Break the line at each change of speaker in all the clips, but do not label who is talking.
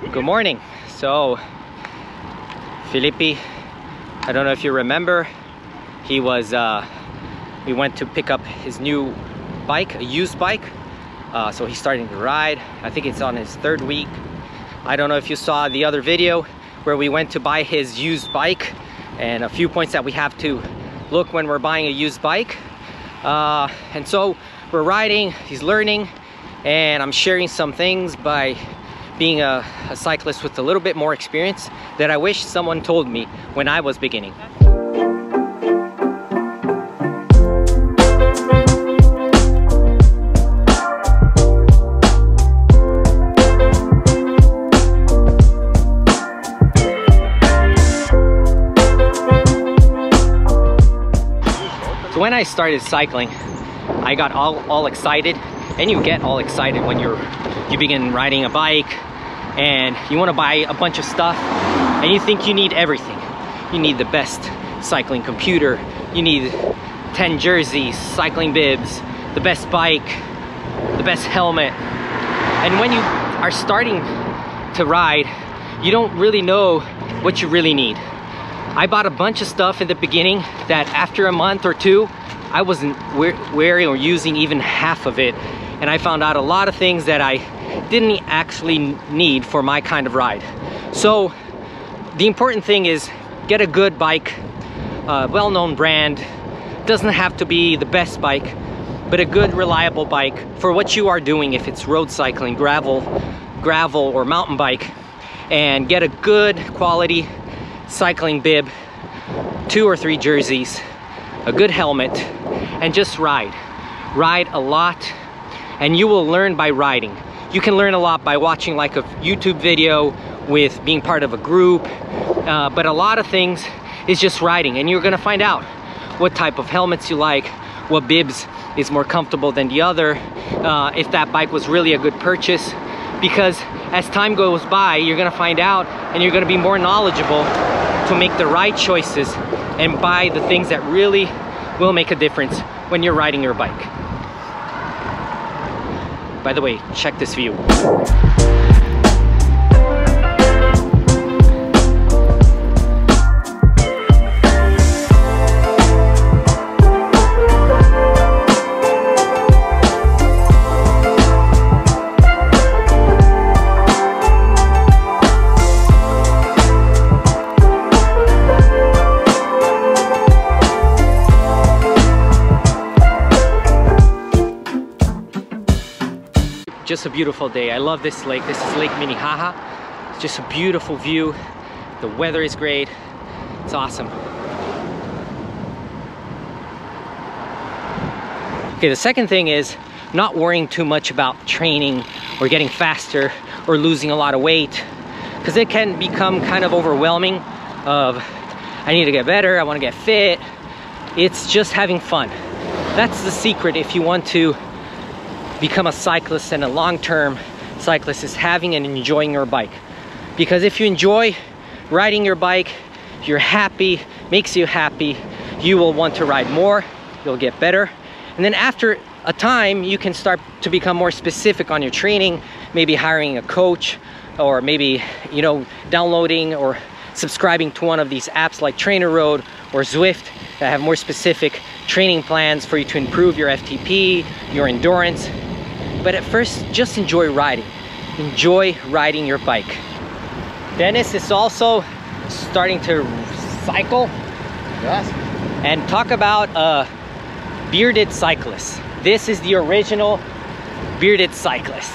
Good morning. So Felipe, I don't know if you remember, he was we went to pick up his new bike, a used bike. So he's starting to ride. I think it's on his 3rd week. I don't know if you saw the other video where we went to buy his used bike, and a few points that we have to look when we're buying a used bike. And so we're riding, he's learning, and I'm sharing some things by being a cyclist with a little bit more experience that I wish someone told me when I was beginning. So when I started cycling, I got all excited, and you get all excited when you begin riding a bike and you want to buy a bunch of stuff and you think you need everything. You need the best cycling computer, you need 10 jerseys, cycling bibs, the best bike, the best helmet. And when you are starting to ride, you don't really know what you really need. I bought a bunch of stuff in the beginning that after a month or two, I wasn't wearing or using even half of it. And I found out a lot of things that I didn't actually need for my kind of ride. So the important thing is get a good bike, a well-known brand. Doesn't have to be the best bike, but a good reliable bike for what you are doing. If it's road cycling, gravel or mountain bike, and get a good quality cycling bib, 2 or 3 jerseys, a good helmet, and just ride a lot. And you will learn by riding. You can learn a lot by watching like a YouTube video, with being part of a group, but a lot of things is just riding, and you're gonna find out what type of helmets you like, what bibs is more comfortable than the other, if that bike was really a good purchase, because as time goes by, you're gonna find out and you're gonna be more knowledgeable to make the right choices and buy the things that really will make a difference when you're riding your bike. By the way, check this view. Just a beautiful day. I love this lake. This is Lake Minnehaha. It's just a beautiful view. The weather is great. It's awesome. Okay, the second thing is not worrying too much about training or getting faster or losing a lot of weight, because it can become kind of overwhelming of, I need to get better, I want to get fit. It's just having fun. That's the secret if you want to become a cyclist and a long-term cyclist, is having and enjoying your bike. Because if you enjoy riding your bike, you're happy, makes you happy, you will want to ride more, you'll get better. And then after a time, you can start to become more specific on your training, maybe hiring a coach, or maybe, you know, downloading or subscribing to one of these apps like Trainer Road or Zwift that have more specific training plans for you to improve your FTP, your endurance. But at first, just enjoy riding. Enjoy riding your bike. Dennis is also starting to cycle.
Yes.
And talk about a bearded cyclist. This is the original bearded cyclist.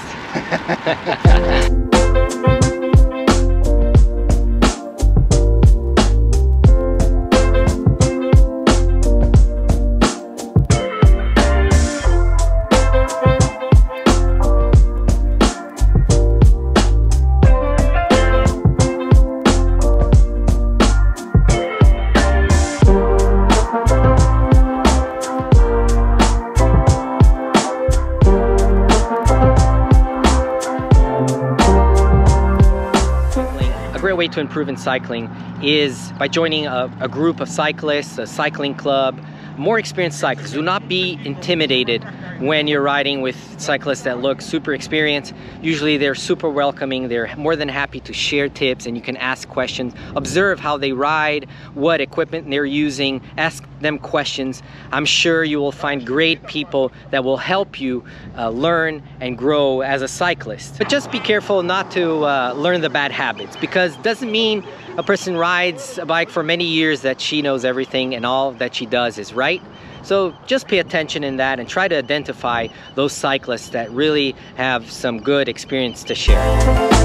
A great way to improve in cycling is by joining a group of cyclists, a cycling club, more experienced cyclists. Do not be intimidated when you're riding with cyclists that look super experienced. Usually they're super welcoming. They're more than happy to share tips, and you can ask questions. Observe how they ride, what equipment they're using. Ask them questions. I'm sure you will find great people that will help you learn and grow as a cyclist. But just be careful not to learn the bad habits, because it doesn't mean a person rides a bike for many years that she knows everything and all that she does is right. So just pay attention in that and try to identify those cyclists that really have some good experience to share.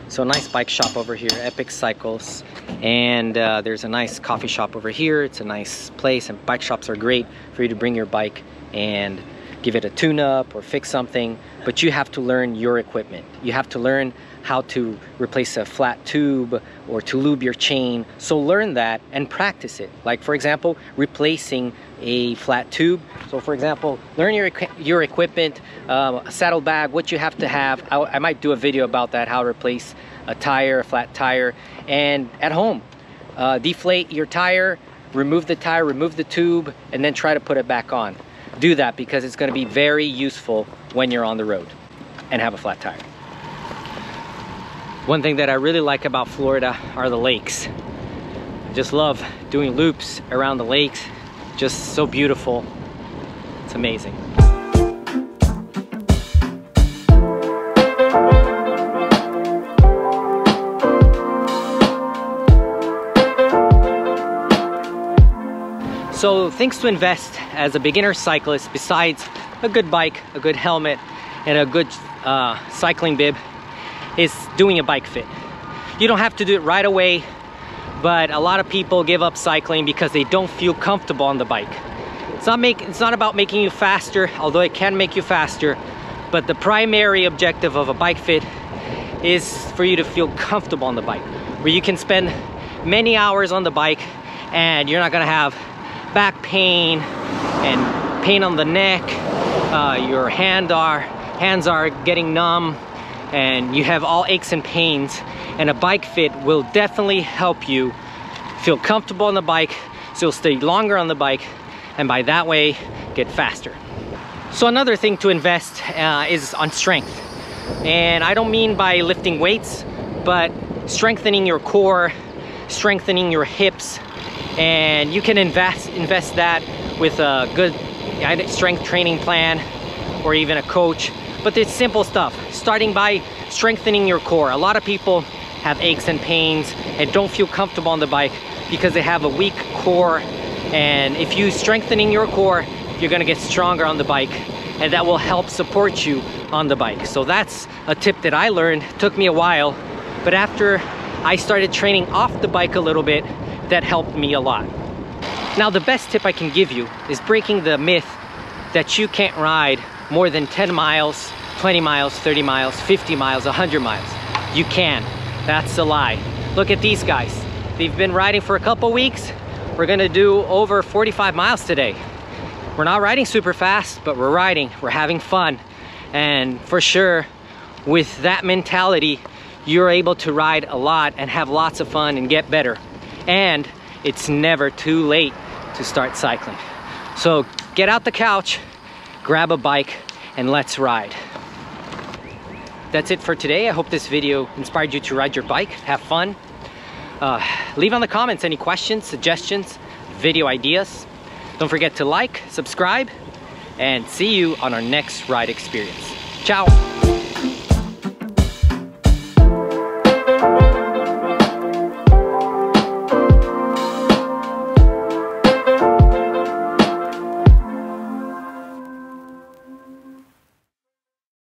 So a nice bike shop over here, Epic Cycles, and there's a nice coffee shop over here. It's a nice place, and bike shops are great for you to bring your bike and give it a tune-up or fix something, but you have to learn your equipment. You have to learn how to replace a flat tube or to lube your chain. So learn that and practice it. Like for example, replacing a flat tube. So for example, learn your equipment, a saddlebag, what you have to have. I might do a video about that, how to replace a tire, a flat tire. And at home, deflate your tire, remove the tube, and then try to put it back on. Do that because it's going to be very useful when you're on the road and have a flat tire. One thing that I really like about Florida are the lakes. I just love doing loops around the lakes. Just so beautiful. It's amazing. So things to invest as a beginner cyclist, besides a good bike, a good helmet, and a good cycling bib, is doing a bike fit. You don't have to do it right away, but a lot of people give up cycling because they don't feel comfortable on the bike. It's not about making you faster, although it can make you faster, but the primary objective of a bike fit is for you to feel comfortable on the bike, where you can spend many hours on the bike and you're not gonna have back pain and pain on the neck. Your hands are getting numb, and you have all aches and pains. And a bike fit will definitely help you feel comfortable on the bike, so you'll stay longer on the bike, and by that way get faster. So another thing to invest is on strength, and I don't mean by lifting weights, but strengthening your core, strengthening your hips. And you can invest that with a good strength training plan or even a coach. But it's simple stuff, starting by strengthening your core. A lot of people have aches and pains and don't feel comfortable on the bike because they have a weak core. And if you strengthening your core, you're gonna get stronger on the bike, and that will help support you on the bike. So that's a tip that I learned. It took me a while, but after I started training off the bike a little bit, that helped me a lot. Now the best tip I can give you is breaking the myth that you can't ride more than 10 miles, 20 miles, 30 miles, 50 miles, 100 miles. You can. That's a lie. Look at these guys. They've been riding for a couple weeks. We're gonna do over 45 miles today. We're not riding super fast, but we're riding, we're having fun. And for sure, with that mentality, you're able to ride a lot and have lots of fun and get better. And it's never too late to start cycling. So get out the couch, grab a bike, and let's ride. That's it for today. I hope this video inspired you to ride your bike, have fun. Leave on the comments any questions, suggestions, video ideas. Don't forget to like, subscribe, and see you on our next ride experience. Ciao.